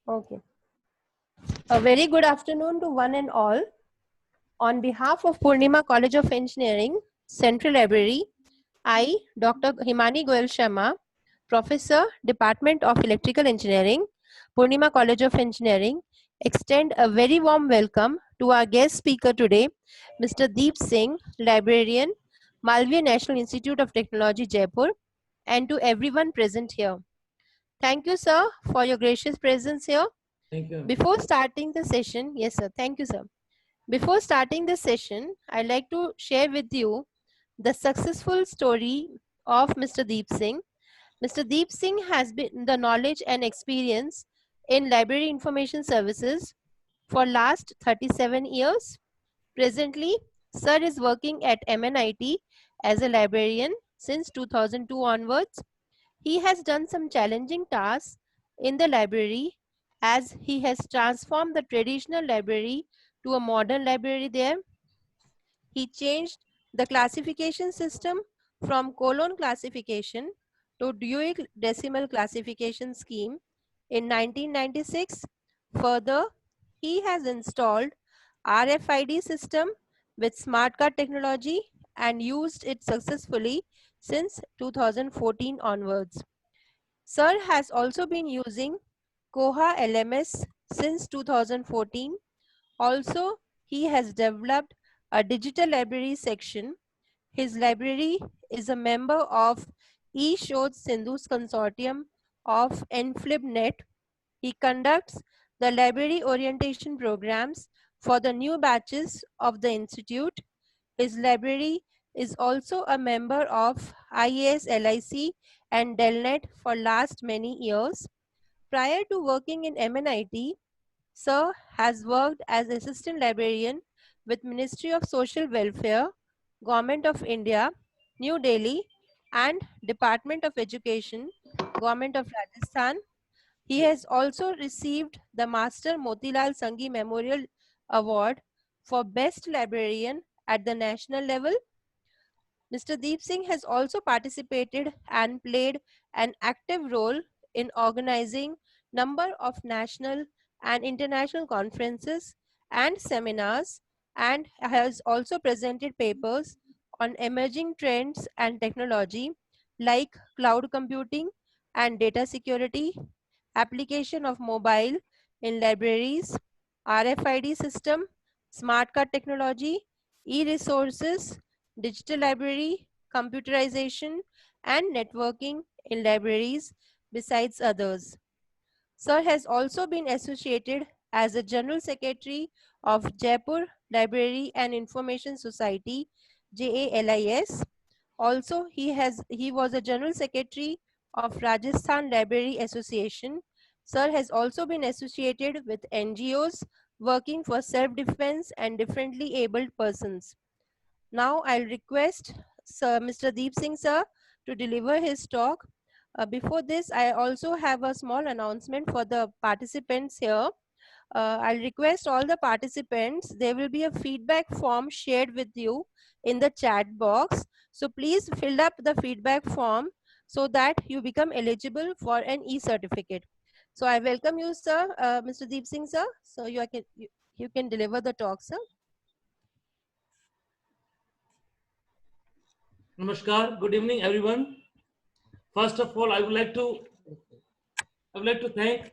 Okay. A very good afternoon to one and all. On behalf of Poornima College of Engineering, Central Library, I, Dr. Himani Goel Sharma, Professor, Department of Electrical Engineering, Poornima College of Engineering, extend a very warm welcome to our guest speaker today, Mr. Deep Singh, Librarian, Malviya National Institute of Technology, Jaipur, and to everyone present here. Thank you, sir, for your gracious presence here. Thank you. Before starting the session, yes, sir. Thank you, sir. Before starting the session, I'd like to share with you the successful story of Mr. Deep Singh. Mr. Deep Singh has been the knowledge and experience in library information services for last 37 years. Presently, sir is working at MNIT as a librarian since 2002 onwards. He has done some challenging tasks in the library as he has transformed the traditional library to a modern library there. He changed the classification system from colon classification to duodecimal classification scheme in 1996. Further, he has installed RFID system with smart card technology and used it successfully since 2014 onwards. Sir has also been using Koha LMS since 2014. Also, he has developed a digital library section. His library is a member of eShod Sindhu's consortium of NFlibNet. He conducts the library orientation programs for the new batches of the institute. His library is also a member of IAS LIC and Delnet for last many years. Prior to working in MNIT, Sir has worked as assistant librarian with Ministry of Social Welfare, Government of India, New Delhi, and Department of Education, Government of Rajasthan. He has also received the Master Motilal Sanghi Memorial Award for Best Librarian at the national level. Mr. Deep Singh has also participated and played an active role in organizing number of national and international conferences and seminars, and has also presented papers on emerging trends and technology like cloud computing and data security, application of mobile in libraries, RFID system, smart card technology, e-resources, digital library, computerization, and networking in libraries, besides others. Sir has also been associated as a General Secretary of Jaipur Library and Information Society, JALIS. Also, he was a General Secretary of Rajasthan Library Association. Sir has also been associated with NGOs working for self-defense and differently abled persons. Now I'll request Sir, Mr. Deep Singh sir to deliver his talk. Before this, I also have a small announcement for the participants here. I'll request all the participants, there will be a feedback form shared with you in the chat box. So please fill up the feedback form so that you become eligible for an e-certificate. So I welcome you, sir, Mr. Deep Singh sir. So you can deliver the talk, sir. Namaskar. Good evening, everyone. First of all, I would like to thank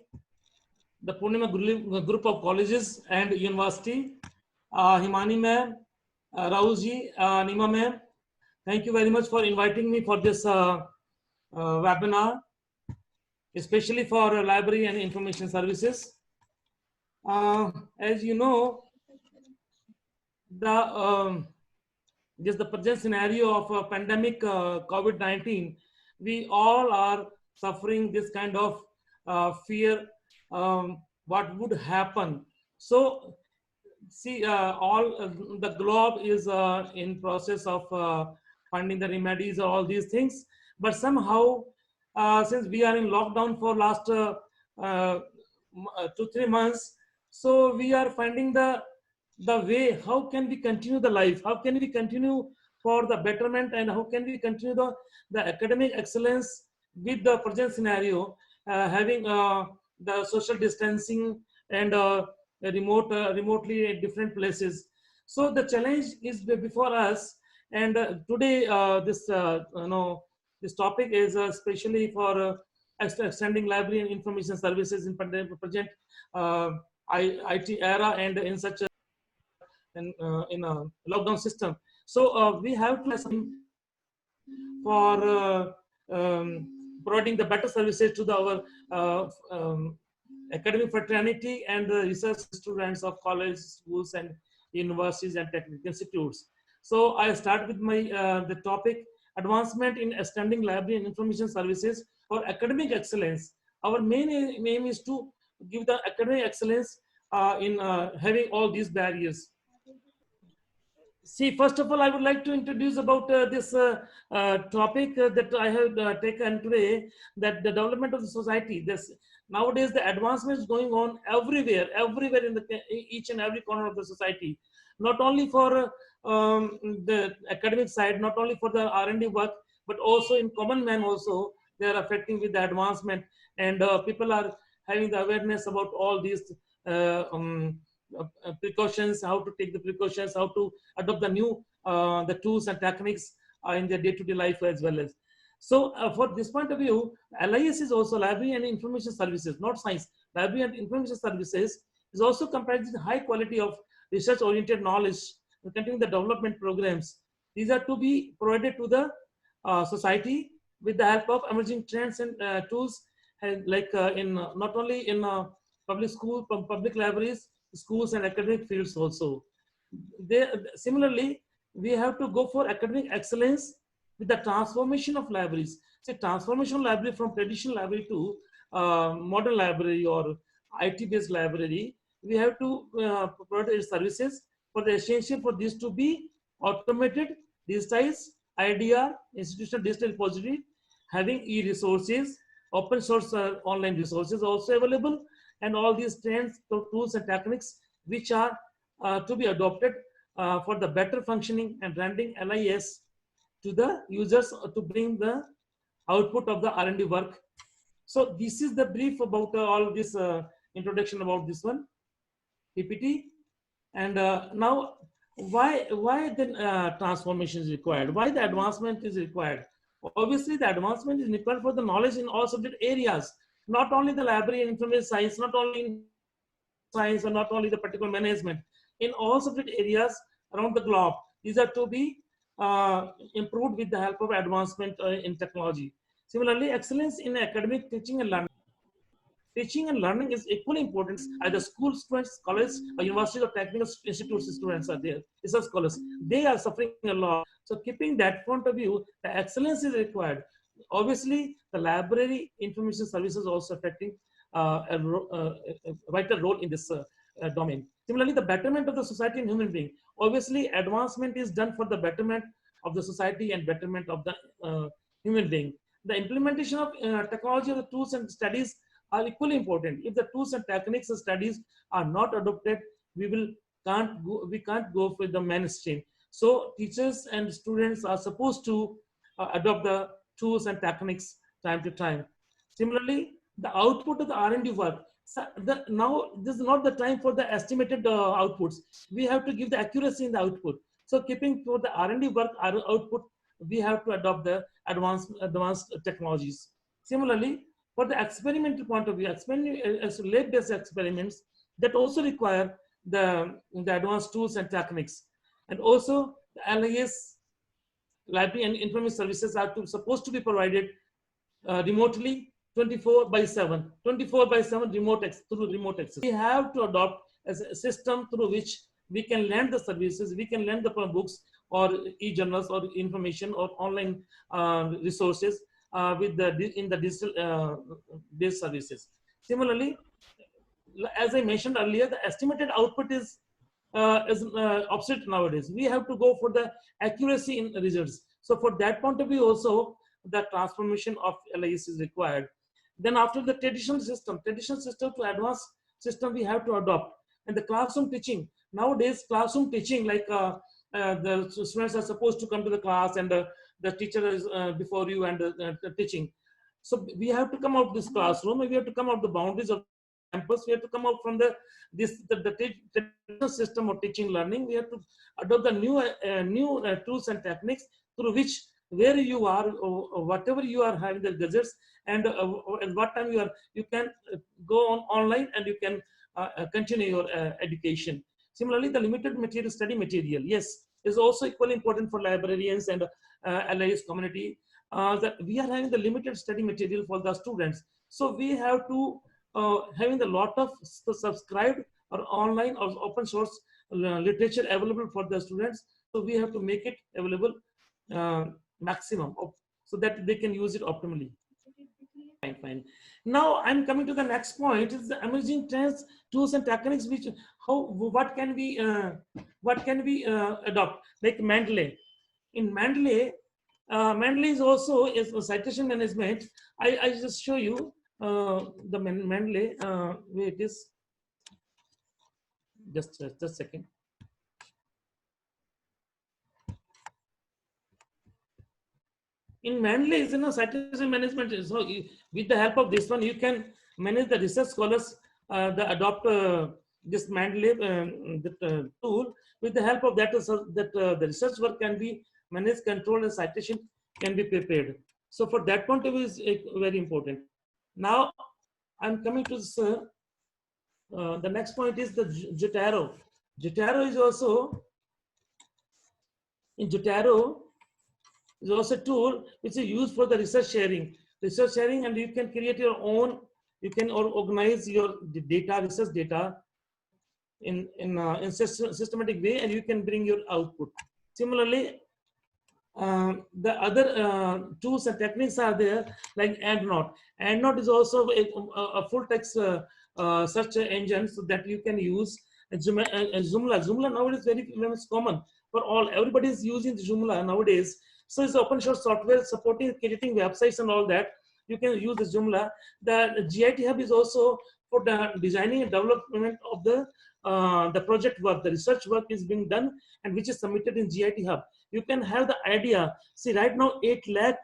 the Poornima group of colleges and university, Himani ma'am, Rahul ji, Nima ma'am. Thank you very much for inviting me for this webinar, especially for library and information services. As you know, the just the present scenario of a pandemic COVID-19, we all are suffering this kind of fear. What would happen? So, see, all the globe is in process of finding the remedies or all these things. But somehow, since we are in lockdown for last 2-3 months, so we are finding the way how can we continue the life, how can we continue for the betterment, and how can we continue the academic excellence with the present scenario, having the social distancing, and remotely at different places. So the challenge is before us, and today this topic is especially for extending library and information services in present uh, IT era, and in such in a lockdown system. So we have to for providing the better services to our academic fraternity and the research students of college, schools, and universities and technical institutes. So I start with my the topic: advancement in extending library and information services for academic excellence. Our main aim is to give the academic excellence in having all these barriers. See, first of all, I would like to introduce about this topic that I have taken today, that the development of the society. This nowadays the advancement is going on everywhere in the each and every corner of the society. Not only for the academic side, not only for the R&D work, but also in common man also they are affecting with the advancement, and people are having the awareness about all these. Precautions, how to take the precautions, how to adopt the new the tools and techniques in their day-to-day life as well as. So for this point of view, LIS is also library and information services, not science. Library and information services is also comprising high quality of research-oriented knowledge, continuing the development programs. These are to be provided to the society with the help of emerging trends and tools, and like in not only in public school, public libraries, schools, and academic fields also. They, similarly, we have to go for academic excellence with the transformation of libraries. Say transformation of library from traditional library to modern library or IT-based library. We have to provide services for the essential for this to be automated, digitized, IDR, institutional digital repository, having e-resources, open source online resources also available, and all these trends, tools, and techniques which are to be adopted for the better functioning and rendering LIS to the users to bring the output of the R&D work. So this is the brief about all this introduction about this one PPT. And now, why then transformation is required? Why the advancement is required? Obviously, the advancement is required for the knowledge in all subject areas, not only the library and information science, not only in computer science, or not only the particular management. In all subject areas around the globe, these are to be improved with the help of advancement in technology. Similarly, excellence in academic teaching and learning. Teaching and learning is equally important. Either school students, college, or universities or technical institutes students are there. Research scholars, they are suffering a lot. So keeping that point of view, the excellence is required. Obviously, the library information services also affecting a vital role in this domain. Similarly, the betterment of the society and human being. Obviously, advancement is done for the betterment of the society and betterment of the human being. The implementation of technology of the tools and studies are equally important. If the tools and techniques and studies are not adopted, we can't go with the mainstream. So teachers and students are supposed to adopt the tools and techniques time to time. Similarly, the output of the R&D work. So now this is not the time for the estimated outputs. We have to give the accuracy in the output. So keeping for the R&D work output, we have to adopt the advanced technologies. Similarly, for the experimental point of view, lab-based experiments that also require the advanced tools and techniques. And also the LIS, library and information services, are supposed to be provided remotely 24 by 7, 24 by 7 through remote access. We have to adopt as a system through which we can lend the services, we can lend the books or e-journals or information or online resources with the in the digital based services. Similarly, as I mentioned earlier, the estimated output is obsolete nowadays. We have to go for the accuracy in results. So for that point of view also, the transformation of LIS is required. Then after the traditional system to advanced system we have to adopt. And the classroom teaching. Nowadays, classroom teaching, like the students are supposed to come to the class and the teacher is before you and teaching. So we have to come out this classroom, and we have to come out the boundaries of the campus. We have to come out from the traditional system of teaching learning. We have to adopt the new tools and techniques through which, where you are, or whatever you are having the gadgets, and at what time you can go on online, and you can continue your education. Similarly, the limited material, study material, yes, is also equally important for librarians and LIS community, that we are having the limited study material for the students. So we have to having a lot of subscribed or online or open source literature available for the students. So we have to make it available uh, maximum so that they can use it optimally. Fine, fine. Now I'm coming to the next point. Is the emerging trends, tools, and techniques which how what can we adopt, like Mendeley. In Mendeley, Mendeley is also is a citation management. I just show you the Mendeley where it is. Just a second. In Mendeley, is citation management. So with the help of this one, you can manage the research scholars. The adopt this Mendeley tool. With the help of that, the research work can be managed, controlled, and citation can be prepared. So for that point of view, is very important. Now I'm coming to this, the next point is the Jotaro. Jotaro is also in Jotaro is also a tool which is used for the research sharing, and you can create your own. You can organize your data, research data, in systematic way, and you can bring your output. Similarly, the other tools and techniques are there, like EndNote. EndNote is also a full text search engine, so that you can use. Joomla nowadays is very much common for all. Everybody is using Joomla nowadays. So it's open source software supporting creating websites and all that. You can use the Joomla. The GIT Hub is also for the designing and development of the project work. The research work is being done, and which is submitted in GIT Hub. You can have the idea. See, right now 8 lakh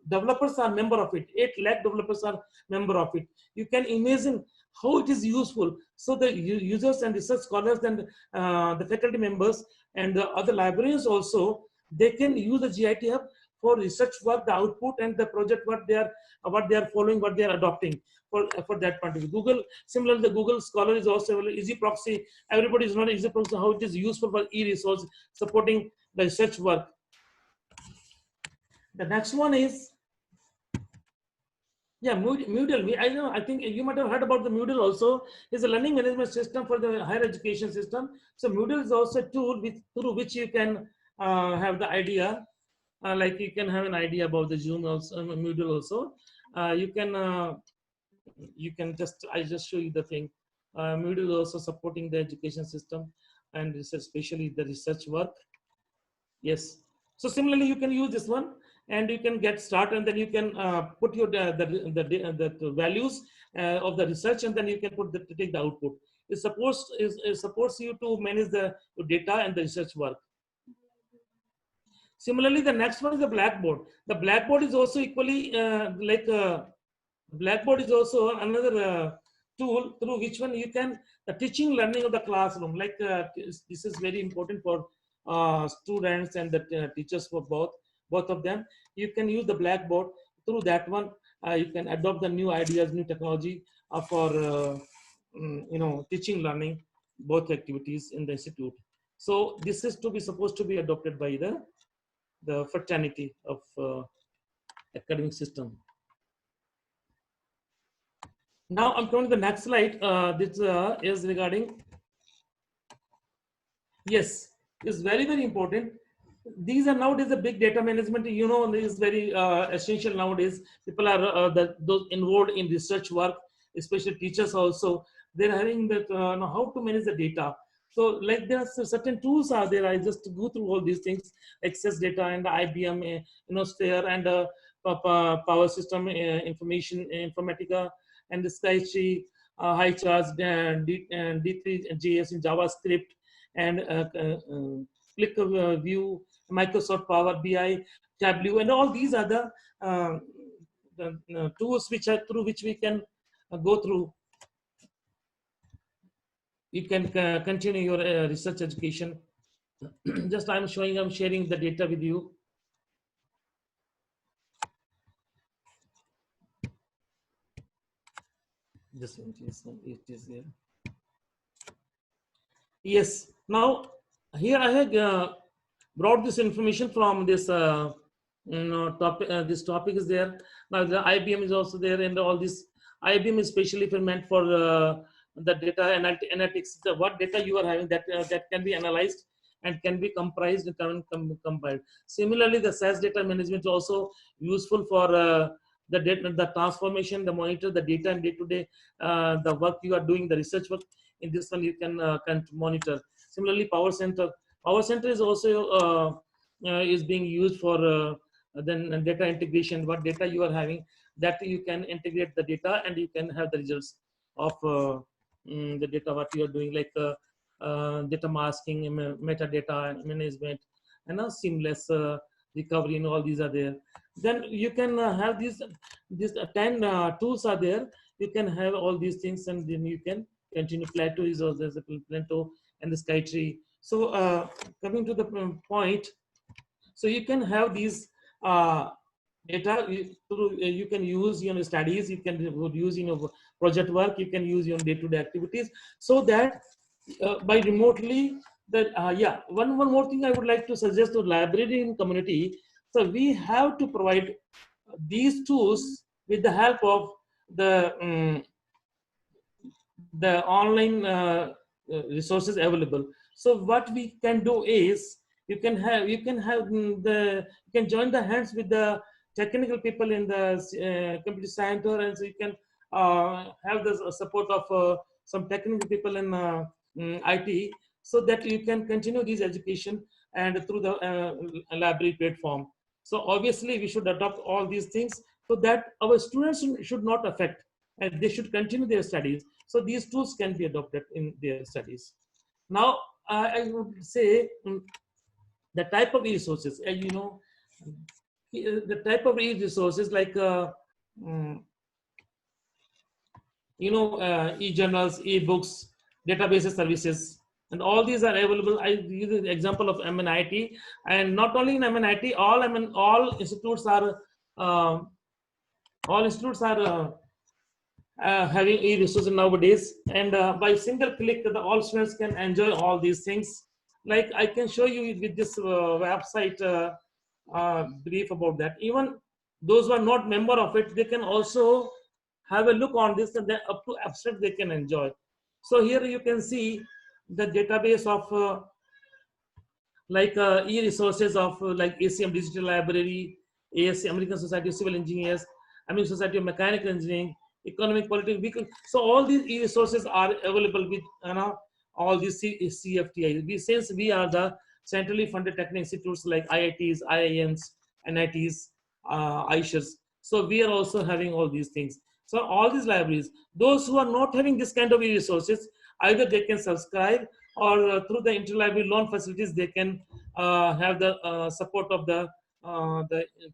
developers are member of it. 8 lakh developers are member of it. You can imagine how it is useful. So the users and research scholars and the faculty members and the other librarians also, they can use the GIT Hub for research work, the output, and the project what they are following, what they are adopting for that point of view. Google, similarly, the Google Scholar is also available. Easy Proxy, everybody is not Easy Proxy, how it is useful for e-resource supporting the research work. The next one is, yeah, Moodle. I know. I think you might have heard about the Moodle also. It's a learning management system for the higher education system. So Moodle is also a tool through which you can have the idea. Like you can have an idea about the Zoom also, Moodle also. You can just, I just show you the thing. Moodle is also supporting the education system and research, especially the research work. Yes. So similarly, you can use this one, and you can get started, and then you can put your the values of the research, and then you can take the output. It supports you to manage the data and the research work. Similarly, the next one is the Blackboard. The Blackboard is also equally Blackboard is also another tool through which one you can the teaching learning of the classroom. Like this is very important for students and the teachers, for both of them. You can use the Blackboard. Through that one, you can adopt the new ideas, new technology for teaching learning, both activities in the institute. So this is supposed to be adopted by the fraternity of academic system. Now I'm going to the next slide. This is regarding, yes, is very important. These are nowadays the big data management. Is very essential nowadays. People are those involved in research work, especially teachers also. They're having that how to manage the data. So like there are certain tools are there. I just go through all these things: Access Data and the IBM, Sphere, and Power System Information Informatica, and the Skytree, HighCharts, D3JS in JavaScript, and Click View, Microsoft Power BI, Tableau, and all these are the tools which are through which we can go through. You can continue your research education. Just I'm sharing the data with you. Just it is here. Yes. Now here I have brought this information from this topic. This topic is there. Now the IBM is also there, and all this IBM is specially meant for the data analytics. What data you are having that can be analyzed and can be comprised and compiled. Similarly, the SAS data management is also useful for the data, the transformation, the monitor, the data, and day-to-day the work you are doing, the research work. In this one, you can monitor. Similarly, Power Center. Power Center is also is being used for then data integration. What data you are having, that you can integrate the data and you can have the results of the data what you are doing, like data masking, metadata management, and seamless recovery, and all these are there. Then you can have these 10 tools are there. You can have all these things, and then you can continue. Plateau is also there's a Plateau and the Skytree. So coming to the point, so you can have these data you can use in your studies, you can use in your project work, you can use in day-to-day activities, so that by remotely that yeah, one more thing I would like to suggest to librarian community. So we have to provide these tools with the help of the online resources available. So what we can do is you can join the hands with the technical people in the computer center, and so you can have the support of some technical people in IT, so that you can continue this education and through the library platform. So obviously we should adopt all these things so that our students should not affect, and they should continue their studies. So these tools can be adopted in their studies. Now, I would say the type of resources, the type of resources like, mm, e-journals, e-books, databases, services, and all these are available. I use the example of MNIT, and not only in MNIT, all institutes are uh, having e-resources nowadays, and by single click all students can enjoy all these things. Like I can show you with this website brief about that. Even those who are not member of it, they can also have a look on this, and then up to abstract they can enjoy. So here you can see the database of like e-resources of like ACM Digital Library, ASC American Society of Civil Engineers, American Society of Mechanical Engineering, Economic Political Vehicle. So all these e-resources are available with all these CFTI. Since we are the centrally funded technical institutes like IITs, IIMs, NITs, ISHRs, so we are also having all these things. So all these libraries, those who are not having this kind of e-resources, either they can subscribe, or through the interlibrary loan facilities, they can have the support of the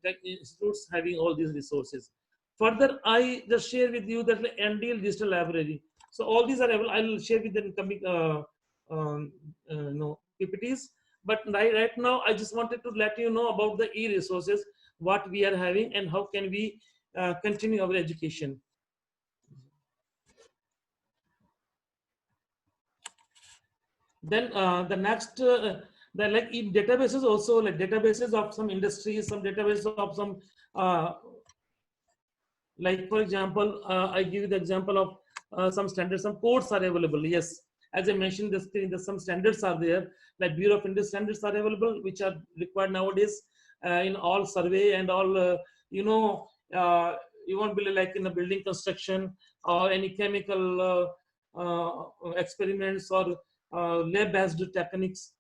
tech institutes having all these resources. Further, I just share with you that the NDL Digital Library. So all these are available. I'll share with the coming PPTs. But right now, I just wanted to let you know about the e-resources, what we are having, and how can we continue our education. Then the next, the like in databases also, like databases of some industries, some databases of some, like for example, I give you the example of some standards, some codes are available. Yes, as I mentioned, the screen, some standards are there, like Bureau of Industry standards are available, which are required nowadays in all survey and all, you won't be like in a building construction or any chemical experiments or lab-based techniques,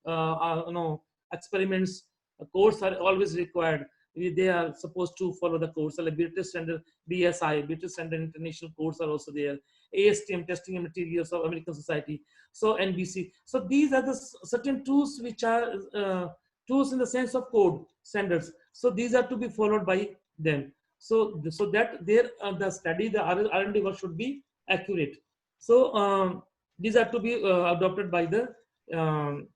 experiments. Codes are always required. They are supposed to follow the codes. So like British Standard, BSI, British Standard International codes are also there. ASTM, Testing and Materials of American Society. So NBC. So these are the certain tools which are tools in the sense of code standards. So these are to be followed by them. So that there the study, the R&D work should be accurate. So these are to be adopted by the um,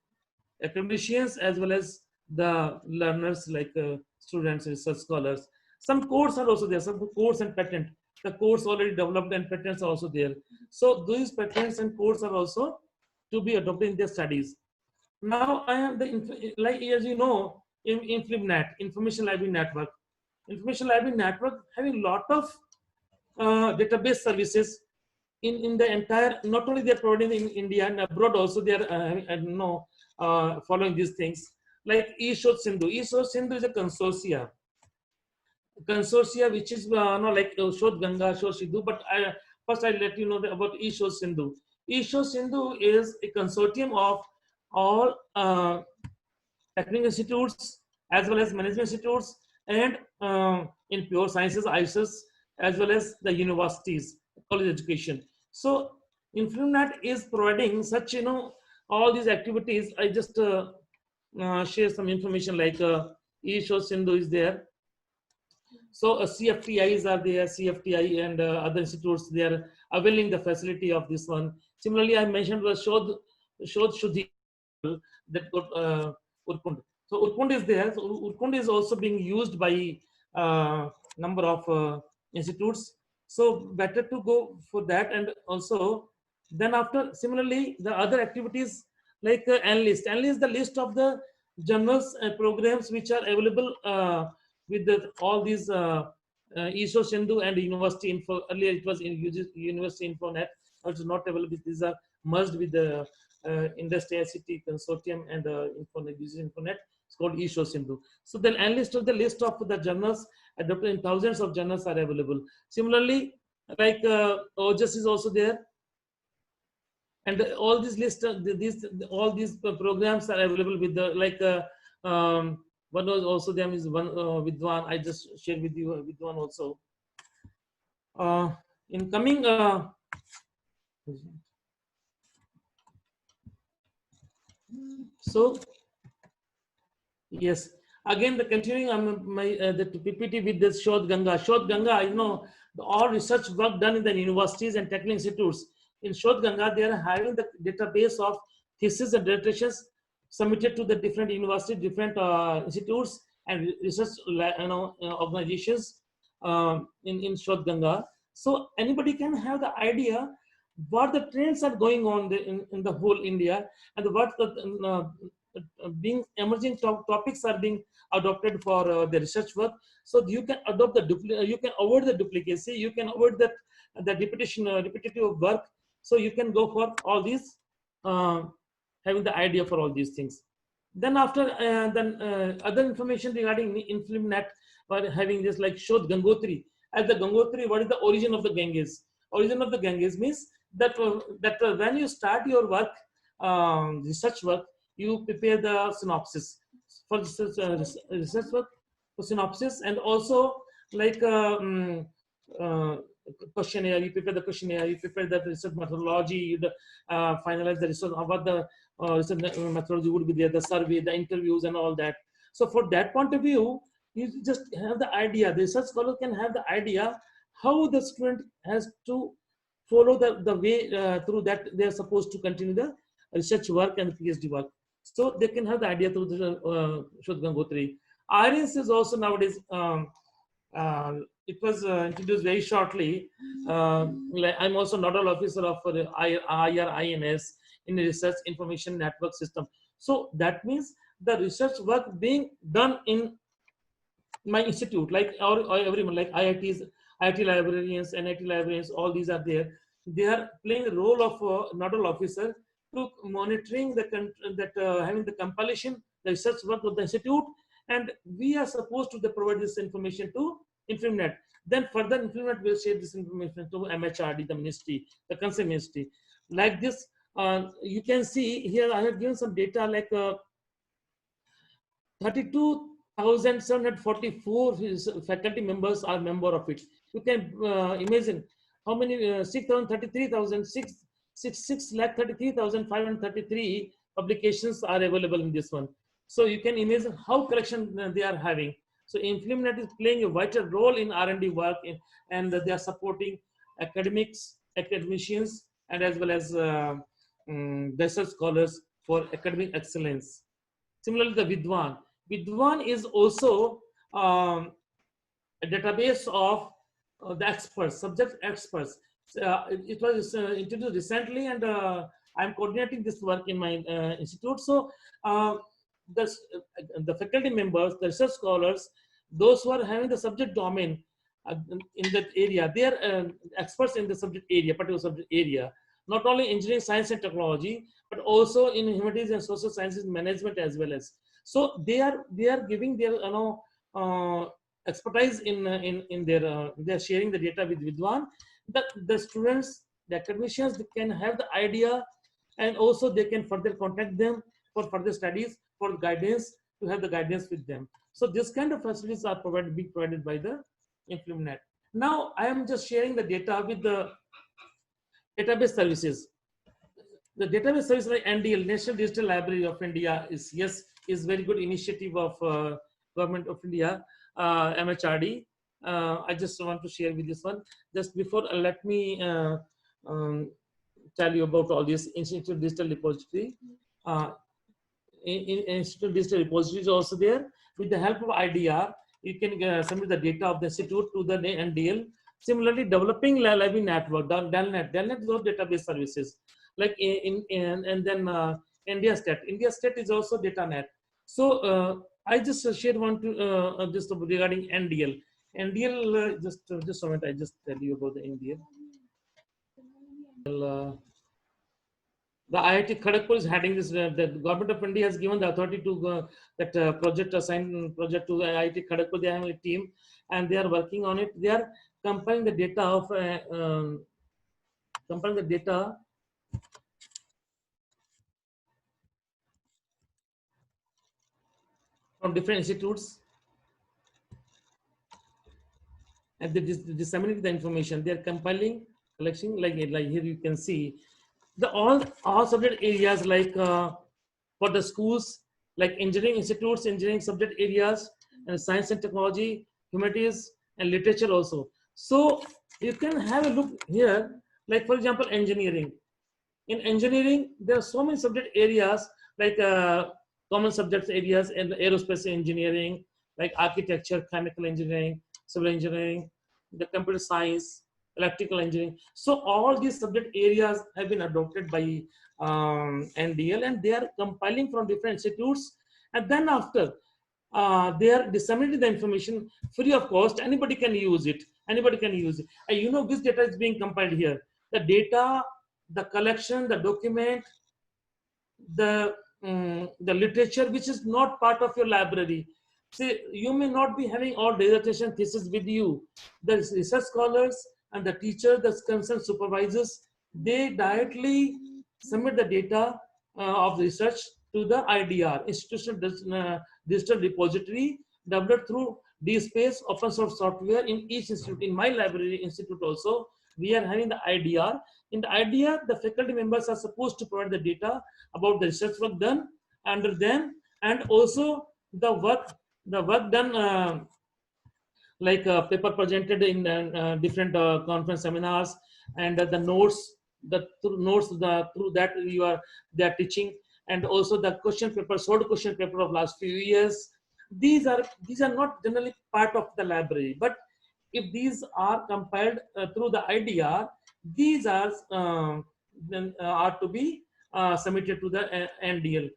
academicians as well as the learners, like students, research scholars. Some codes are also there, some codes and patent. The codes already developed and patents are also there. So these patents and codes are also to be adopted in their studies. Now I have the, like as you know, in InfliNet, Information Library Network. Information Library Network having a lot of database services in the entire, not only they're providing in India and abroad also, they are following these things, like eShod Sindhu. eShod Sindhu is a consortia which is no, like Shod Ganga, Shod Sindhu. But first I'll let you know about eShod Sindhu. eShod Sindhu is a consortium of all technical institutes as well as management institutes, and in pure sciences, ISIS, as well as the universities, college education. So InfliNet is providing such, all these activities. I just share some information, like eShod Sindhu is there. So CFTIs are there, CFTI and other institutes, they are availing the facility of this one. Similarly, I mentioned the Shodh Shuddhi that got Urkund. So Urkund is there. So Urkund is also being used by number of institutes. So better to go for that. And also, then after, similarly, the other activities, like Enlist. Enlist the list of the journals and programs which are available with all these ESO Sindhu and University Info. Earlier it was in University Info Net. Now it is not available. These are merged with the Industry ICT Consortium and Infonet. It's called eShow Sindhu. So the list of the journals adopted in thousands of journals are available. Similarly, like OJS is also there, and all these list all these programs are available with the, like one was also there is one with one I just shared with you with one also. In coming so yes, again the continuing my the PPT with this Shodh Ganga. Shodh Ganga, all research work done in the universities and technical institutes. In Shodh Ganga, they are having the database of thesis and dissertations submitted to the different universities, different institutes and research organizations in Shodh Ganga. So anybody can have the idea what the trends are going on in the whole India, and what the being emerging topics are being adopted for the research work. So you can adopt you can avoid the duplicacy, you can avoid the repetitive work. So you can go for all these, having the idea for all these things. Then after other information regarding InfliNet, or having this, like Shodh Gangotri. As the Gangotri, what is the origin of the Ganges? Origin of the Ganges means that when you start your work, research work, you prepare the synopsis for research work, for synopsis, and also like questionnaire. You prepare the questionnaire, you prepare the research methodology, you finalize the research, what the research methodology would be there, the survey, the interviews, and all that. So for that point of view, you just have the idea. The research scholar can have the idea how the student has to follow the way through that they are supposed to continue the research work and PhD work. So they can have the idea through the Shodh Gangotri. IRINS is also nowadays, it was introduced very shortly. Like I'm also nodal officer of IRINS, in the Research Information Network System. So that means the research work being done in my institute, like everyone, like IITs, IIT librarians, NIT librarians, all these are there. They are playing the role of nodal officer to monitoring having the compilation, the research work of the institute, and we are supposed to provide this information to InfliNet. Then further InfliNet will share this information to MHRD, the ministry, the concerned ministry. Like this, you can see here I have given some data, like 32,744 faculty members are member of it. You can imagine how many 6,33,533 publications are available in this one. So you can imagine how collection they are having. So InfluMNet is playing a vital role in R&D work, and they are supporting academicians, and as well as research scholars for academic excellence. Similarly, the Vidwan is also a database of the experts, subject experts. It was introduced recently, and I'm coordinating this work in my institute. So uh, the faculty members, the research scholars, those who are having the subject domain in that area, they are experts in the subject area, particular subject area. Not only engineering, science, and technology, but also in humanities and social sciences management as well as. So they are giving their expertise in their they're sharing the data with Vidwan. The students, the academicians, they can have the idea, and also they can further contact them for further studies, for guidance, to have the guidance with them. So this kind of facilities are being provided by the InfluMNet. Now I am just sharing the data with the database services. The database service like NDL, National Digital Library of India, is very good initiative of Government of India, MHRD. I just want to share with this one. Just before, let me um, tell you about all this Institute Digital Repository. Uh, Institute Digital Repository is also there. With the help of IDR, you can submit the data of the institute to the NDL. Similarly, developing library network, DELNet is also database services, like and then India State is also data net. So I just shared one to just regarding NDL. NDL, just a minute, I just tell you about the NDL. The IIT Kharagpur is heading this. The government of India has given the authority to that project, assigned project to the IIT Kharagpur. They have a team, and they are working on it. They are compiling the data of compiling the data from different institutes, and they disseminate the information. They are compiling, collecting, like here you can see the all subject areas, like for the schools, like engineering institutes, engineering subject areas, and science and technology, humanities, and literature also. So you can have a look here, like for example, engineering. In engineering, there are so many subject areas, like common subject areas in aerospace engineering, like architecture, chemical engineering, civil engineering, the computer science, electrical engineering. So all these subject areas have been adopted by NDL, and they are compiling from different institutes. And then after, they are disseminating the information free of cost. Anybody can use it. Anybody can use it. And you know which data is being compiled here. The data, the collection, the document, the literature which is not part of your library. See, you may not be having all dissertation thesis with you. The research scholars and the teacher, the concerned supervisors, they directly submit the data of research to the IDR, Institutional Digital Repository, developed through DSpace, open source software in each institute. In my library institute also, we are having the IDR. In the IDR, the faculty members are supposed to provide the data about the research work done under them, and also the work done, like paper presented in different conference seminars, and the notes, through that they are teaching, and also the question paper, short question paper of last few years. These are not generally part of the library, but if these are compiled through the IDR, these then are to be submitted to the NDL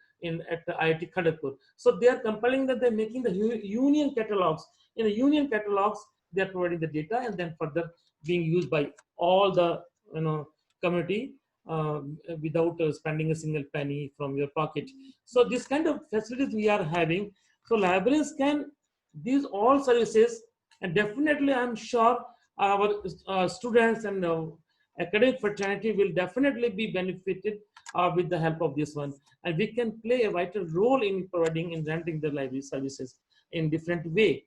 at the IIT Kharagpur. So they are compiling that, they're making the union catalogs. In the union catalogs, they are providing the data, and then further being used by all the community without spending a single penny from your pocket. So this kind of facilities we are having. So libraries can these all services, and definitely I'm sure our students and academic fraternity will definitely be benefited with the help of this one, and we can play a vital role in providing and renting the library services in different way.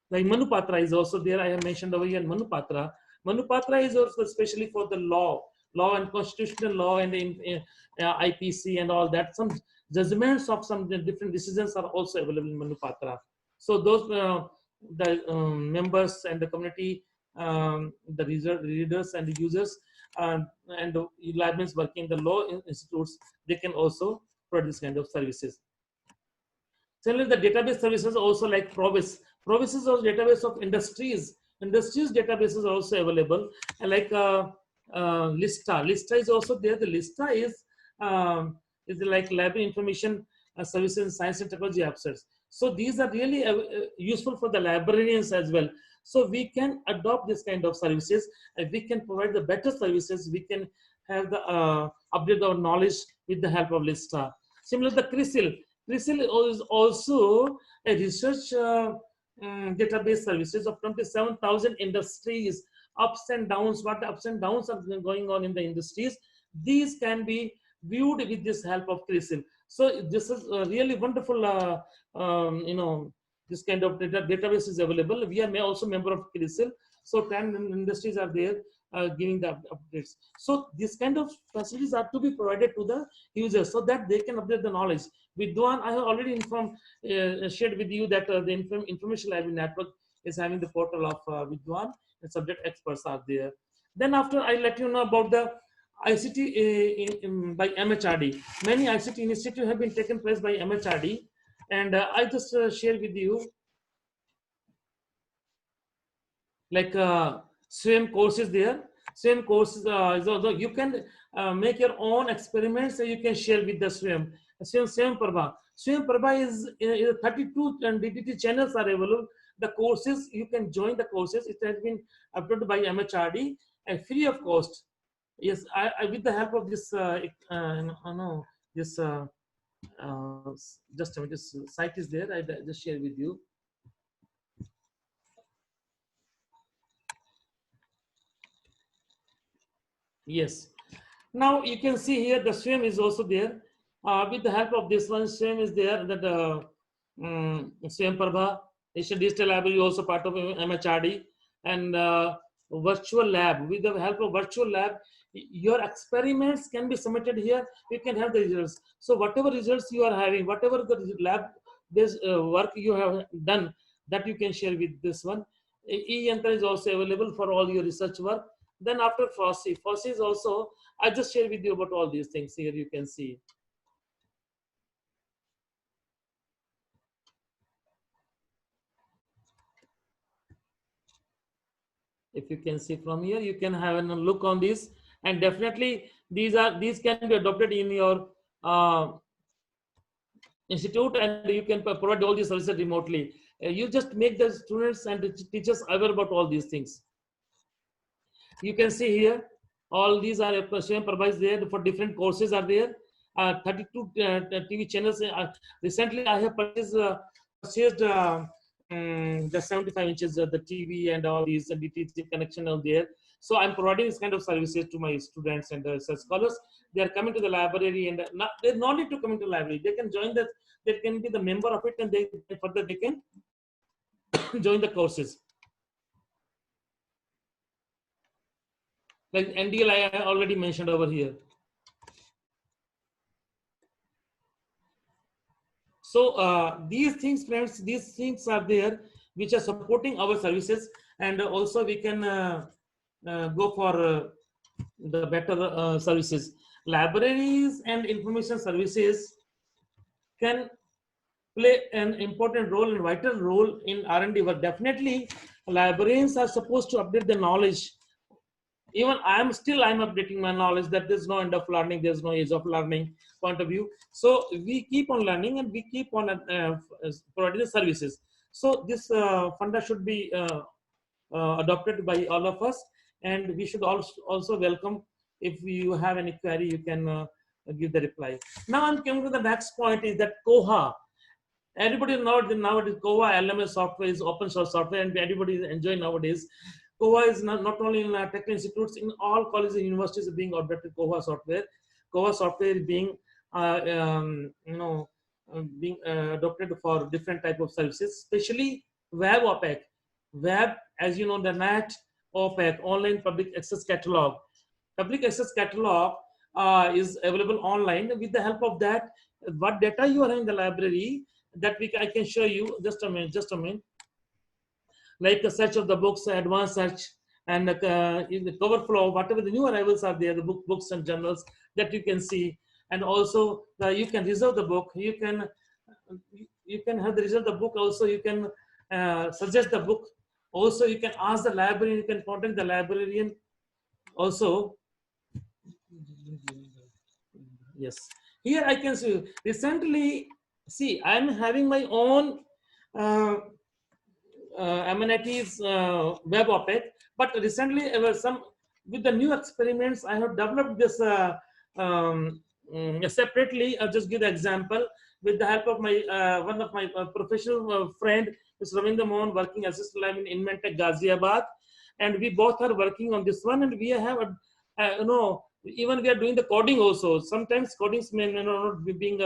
Like Manupatra is also there. I have mentioned over here Manupatra. Manupatra is also especially for the law and constitutional law, and in IPC and all that. Some judgments of some different decisions are also available in Manupatra. So those the members and the community, the readers and the users, and the librarians working in the law institutes, they can also provide this kind of services. Similarly, the database services also like Provis. Provis is also database of industries. Industries databases are also available. And like Lista. Lista is also there. The Lista is like library information services in science and technology officers. So these are really useful for the librarians as well. So we can adopt this kind of services, and we can provide the better services. We can have the update our knowledge with the help of Lista. Similarly, the CRISIL. CRISIL is also a research database services of 27,000 industries, ups and downs, what ups and downs are going on in the industries. These can be viewed with this help of CRISIL. So this is a really wonderful, this kind of database is available. We are also member of CRISIL. So 10 industries are there giving the updates. So this kind of facilities are to be provided to the users so that they can update the knowledge. Vidwan, I have already shared with you that the information library network is having the portal of Vidwan, and subject experts are there. Then after, I let you know about the ICT by MHRD. Many ICT initiatives have been taken place by MHRD, and I just share with you like same courses there. Same courses is also, you can make your own experiments, and you can share with the Swim Prabha. Swim Prabha is 32 and DTT channels are available. The courses, you can join the courses. It has been uploaded by MHRD and free of cost. Yes, I with the help of this no, this just a minute, this site is there. I just share with you. Yes. Now you can see here the swim is also there. With the help of this one, swim is there. That swim Prabha, Asian Digital Library also part of MHRD, and virtual lab. With the help of virtual lab, your experiments can be submitted here. You can have the results. So whatever results you are having, whatever the lab based work you have done, that you can share with this one. E-Yantra is also available for all your research work. Then after FOSSEE is also, I just share with you about all these things here. You can see. If you can see from here, you can have a look on this, and definitely these can be adopted in your institute, and you can provide all these services remotely. You just make the students and the teachers aware about all these things. You can see here, all these are provided there for different courses are there. 32 TV channels. Recently, I have purchased the 75 inches of the TV and all these DTC connection out there. So I'm providing this kind of services to my students and scholars. They are coming to the library, and they no need to come into the library. They can join that. They can be the member of it, and they further they can join the courses. Like NDL, I already mentioned over here. So these things, friends, these things are there which are supporting our services, and also we can go for the better services. Libraries and information services can play an important role and vital role in R&D work. Definitely, librarians are supposed to update the knowledge. Even I'm updating my knowledge, that there's no end of learning, there's no age of learning point of view. So we keep on learning, and we keep on providing the services. So this funda should be adopted by all of us, and we should also welcome. If you have any query, you can give the reply. Now I'm coming to the next point, is that Koha. Everybody knows that nowadays Koha LMS software is open source software, and everybody is enjoying nowadays. Koha is not only in tech institutes, in all colleges and universities being adopted Koha software. Koha software is being, being adopted for different type of services, especially web OPAC. Web, as you know, the NAT OPAC, online public access catalog. Public access catalog is available online. With the help of that, what data you are in the library, that I can show you. Just a minute, just a minute. Like a search of the books, advanced search, and in the cover flow, whatever the new arrivals are there, the books and journals that you can see, and also you can reserve the book. You can have the result of the book. Also, you can suggest the book. Also, you can ask the librarian. You can contact the librarian. Also, yes. Here I can see recently. See, I'm having my own uh, MNIT's web OPEC, but recently some with the new experiments I have developed this separately. I'll just give the example with the help of my one of my professional friend, Mr. Ravindra Mohan, working assistant lab in Inventec Ghaziabad, and we both are working on this one, and we have even we are doing the coding also. Sometimes codings may not be being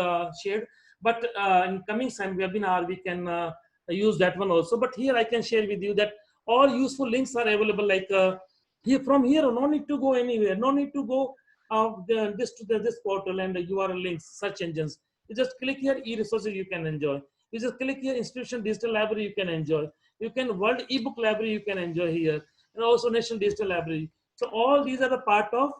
shared, but in coming time webinar we can use that one also. But here I can share with you that all useful links are available. Like here, from here, no need to go anywhere. No need to go this portal and the URL links, search engines. You just click here, e-resources you can enjoy. You just click here, institution digital library you can enjoy. You can world ebook library you can enjoy here, and also national digital library. So all these are the part of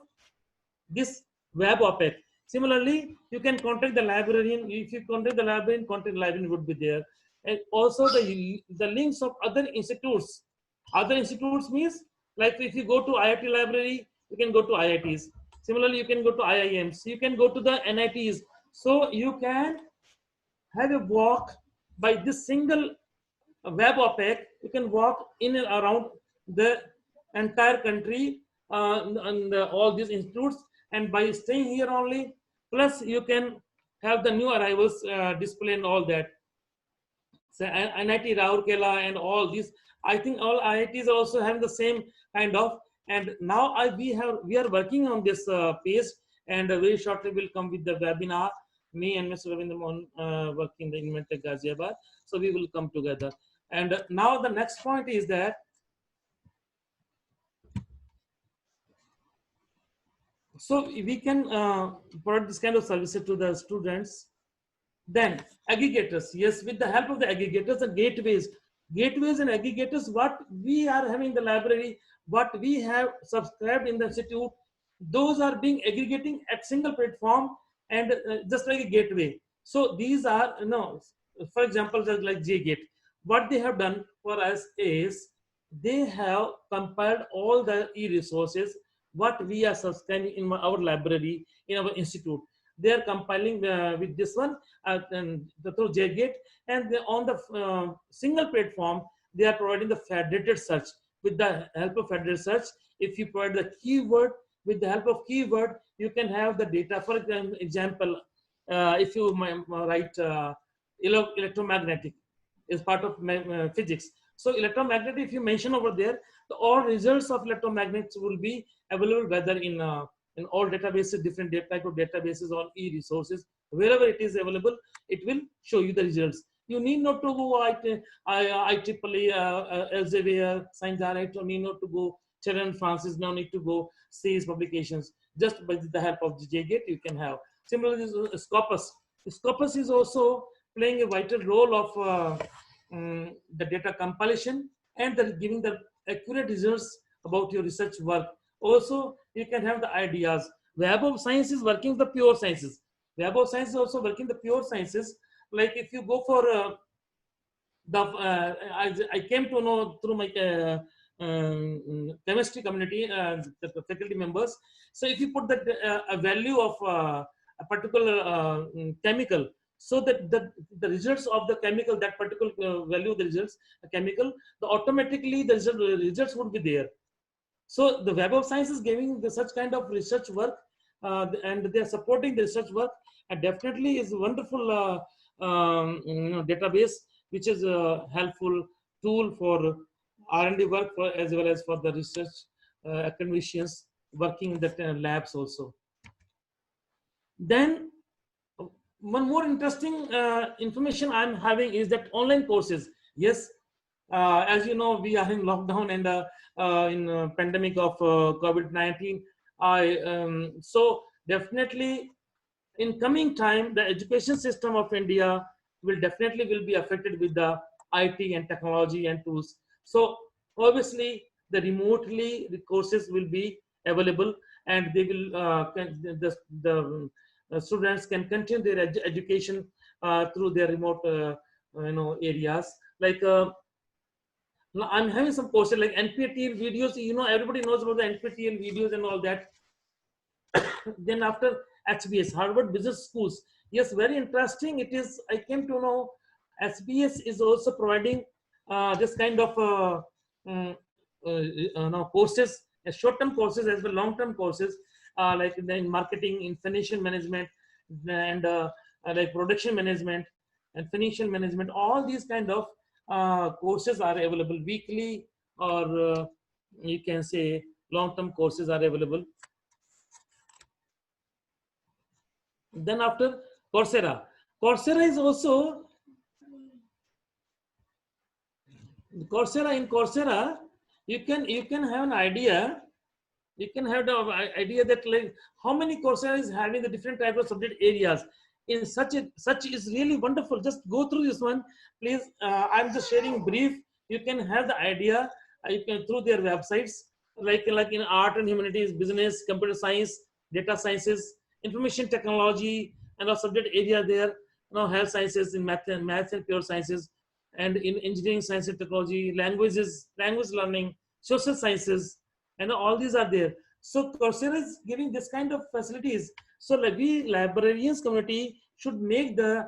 this web OPEC. Similarly, you can contact the librarian. If you contact the librarian, contact the librarian would be there. And also the links of other institutes. Other institutes means like if you go to IIT library, you can go to IITs. Similarly, you can go to IIMs. You can go to the NITs. So you can have a walk by this single web OPEC. You can walk in and around the entire country and all these institutes, and by staying here only, plus you can have the new arrivals display and all that. So NIT Raurkela and all these, I think all IITs also have the same kind of. And now we are working on this page, and very shortly will come with the webinar. Me and Mr. Ravindra Mohan working in Inventec Ghaziabad, so we will come together. And now the next point is that so we can provide this kind of services to the students. Then aggregators, yes, with the help of the aggregators and gateways and aggregators, what we are having in the library, what we have subscribed in the institute, those are being aggregating at single platform, and just like a gateway. So these are, for example, just like JGate, what they have done for us is they have compiled all the e-resources what we are subscribing in our library, in our institute. They are compiling with this one and through JGate, and on the single platform they are providing the federated search. With the help of federated search, if you provide the keyword, with the help of keyword you can have the data. For example, if you write electromagnetic is part of physics, so electromagnetic, if you mention over there, all results of electromagnets will be available, whether in all databases, different type of databases or e-resources, wherever it is available, it will show you the results. You need not to go IEEE, Elsevier, Science Direct, or need not to go Cheran Francis, no need to go CES publications. Just by the help of the JGate, you can have. Similarly, Scopus. Scopus is also playing a vital role of the data compilation and giving the accurate results about your research work. Also, you can have the ideas. Web of Science is working the pure sciences. Web of Science is also working the pure sciences. Like if you go for I came to know through my chemistry community, the faculty members. So if you put that a value of a particular chemical, so that the results of the chemical, that particular value, the results, the chemical, automatically the results would be there. So the Web of Science is giving such kind of research work, and they are supporting the research work, and definitely is a wonderful database, which is a helpful tool for R&D work, as well as for the research academicians working in the labs also. Then one more interesting information I'm having is that online courses. Yes, as you know, we are in lockdown and in pandemic of COVID-19. So definitely in coming time, the education system of India will definitely will be affected with the IT and technology and tools. So obviously the remotely the courses will be available, and they will the students can continue their education through their remote areas. Like now I'm having some courses like NPTEL videos. Everybody knows about the NPTEL videos and all that. Then after HBS, Harvard Business Schools. Yes, very interesting. It is. I came to know SBS is also providing this kind of courses, short-term courses as well, long-term courses, like in marketing, in financial management, and like production management and financial management. All these kind of courses are available weekly, or you can say long-term courses are available. Then after Coursera, Coursera is also Coursera. You can have an idea. You can have the idea that like how many Coursera is having the different type of subject areas. In such is really wonderful. Just go through this one, please. I'm just sharing brief. You can have the idea. You can through their websites, like in art and humanities, business, computer science, data sciences, information technology, and our subject area there. Health sciences, in math and pure sciences, and in engineering, science and technology, languages, language learning, social sciences, and all these are there. So Coursera is giving this kind of facilities. So like we librarians community should make the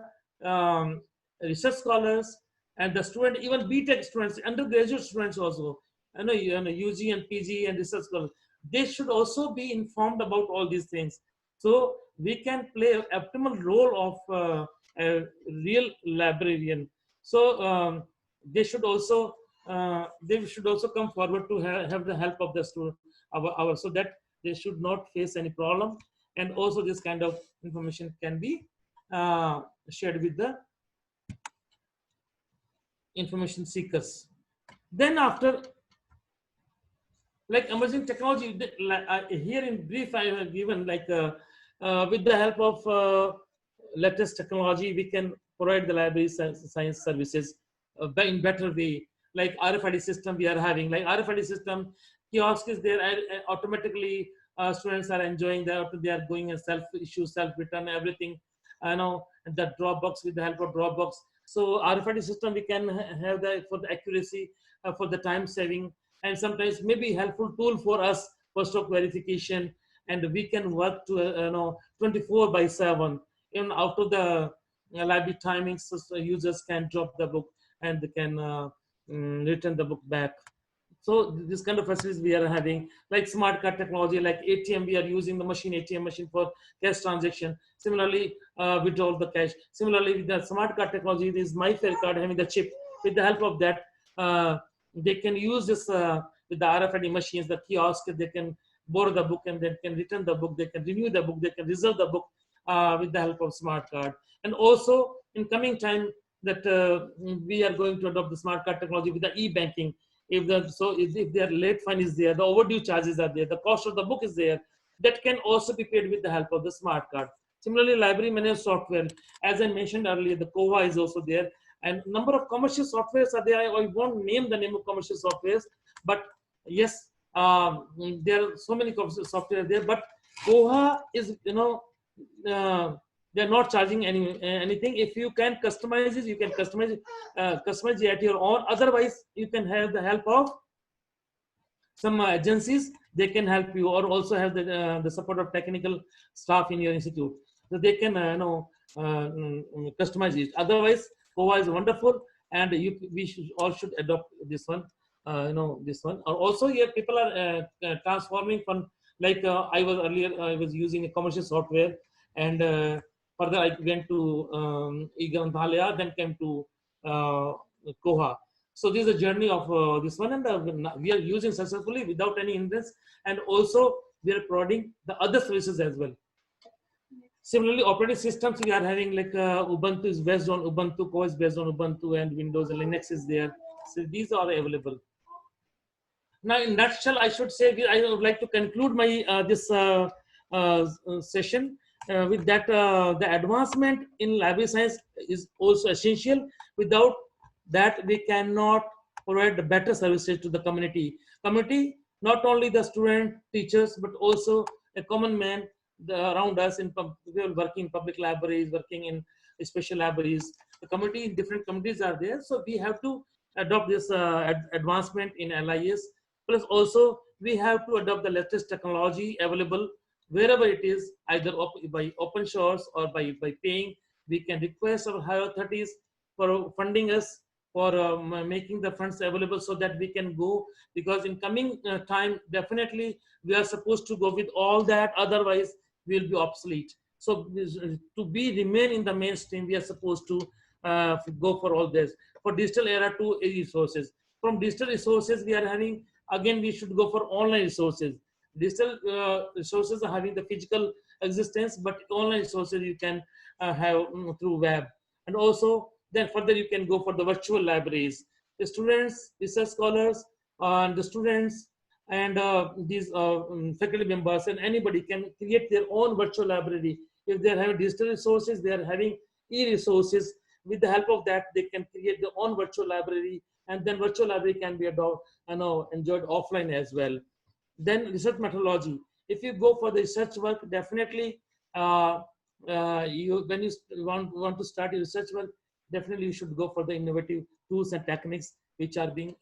research scholars and the student, even BTech students, undergraduate students also, UG and PG and research scholars, they should also be informed about all these things. So we can play an optimal role of a real librarian. So they should also come forward to have the help of the student, so that they should not face any problem, and also this kind of information can be shared with the information seekers. Then after, like emerging technology, here in brief I have given, like with the help of latest technology, we can provide the library science services in better way. Like RFID system we are having, like RFID system kiosk is there, automatically students are enjoying that. They are going and self issue, self return, everything. I know the Dropbox, with the help of Dropbox. So RFID system we can have that for the accuracy, for the time saving, and sometimes maybe helpful tool for us for stock verification. And we can work to 24 by 7, even out of the library timings, so users can drop the book and they can return the book back. So this kind of facilities we are having, like smart card technology, like ATM, we are using the ATM machine for cash transaction. Similarly, withdraw the cash. Similarly, with the smart card technology, this MyFair card having the chip. With the help of that, they can use this with the RFID machines, the kiosk. They can borrow the book and then can return the book. They can renew the book. They can reserve the book with the help of smart card. And also in coming time, that we are going to adopt the smart card technology with the e-banking. If their late fine is there, the overdue charges are there, the cost of the book is there, that can also be paid with the help of the smart card. Similarly, library management software, as I mentioned earlier, the Koha is also there, and number of commercial softwares are there. I won't name the name of commercial softwares, but yes, there are so many commercial software there. But Koha is, they're not charging anything. If you can customize it, you can customize it at your own. Otherwise, you can have the help of some agencies. They can help you, or also have the support of technical staff in your institute, so they can customize it. Otherwise, Koha is wonderful, and we all should adopt this one. This one. Also, here people are transforming from, like I was using a commercial software, and further I went to Iganthalaya, then came to Koha. So this is a journey of this one, and we are using successfully without any hindrance, and also we are providing the other services as well. Similarly, operating systems we are having, like Ubuntu is based on Ubuntu, Koha is based on Ubuntu, and Windows and Linux is there. So these are available. Now, in nutshell, I should say I would like to conclude my this session with that, the advancement in library science is also essential. Without that, we cannot provide better services to the community. Community, not only the student, teachers, but also a common man around us in people working in public libraries, working in special libraries. The community in different communities are there, so we have to adopt this advancement in LIS. Plus, also we have to adopt the latest technology available wherever it is, either by open source or by paying. We can request our higher authorities for funding us, for making the funds available so that we can go, because in coming time definitely we are supposed to go with all that, otherwise we will be obsolete. So to be remain in the mainstream, we are supposed to go for all this. For digital era to resources, from digital resources we are having, again we should go for online resources. Digital resources are having the physical existence, but online resources you can have through web. And also then further you can go for the virtual libraries. The students, research scholars, and the students, and these faculty members and anybody can create their own virtual library. If they are having digital resources, they are having e-resources. With the help of that, they can create their own virtual library, and then virtual library can be enjoyed offline as well. Then research methodology. If you go for the research work, definitely uh, you when you want to start your research work, definitely you should go for the innovative tools and techniques which are being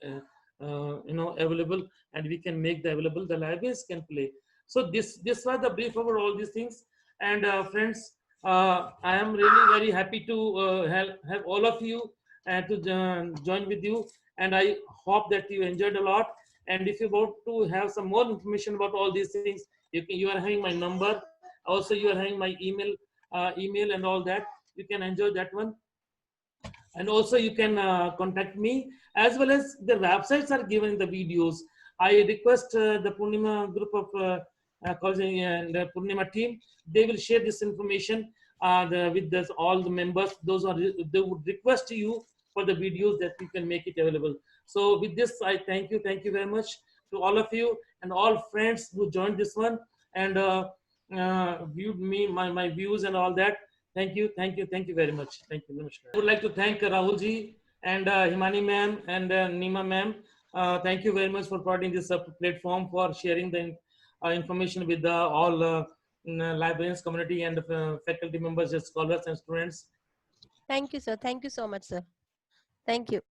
available, and we can make the available, the libraries can play. So this was the brief over all these things. And friends, I am really very happy to have all of you to join with you, and I hope that you enjoyed a lot. And if you want to have some more information about all these things, you are having my number. Also, you are having my email and all that. You can enjoy that one. And also you can contact me, as well as the websites are given in the videos. I request the Poornima group of college and the Poornima team, they will share this information with this, all the members. Those are, they would request you for the videos that we can make it available. So with this, I thank you very much to all of you and all friends who joined this one, and viewed me, my views and all that. Thank you very much. Thank you. Namaskar. I would like to thank Rahul ji and Himani ma'am and Nima ma'am. Thank you very much for providing this platform, for sharing the information with all librarians community and faculty members, scholars and students. Thank you, sir. Thank you so much, sir. Thank you.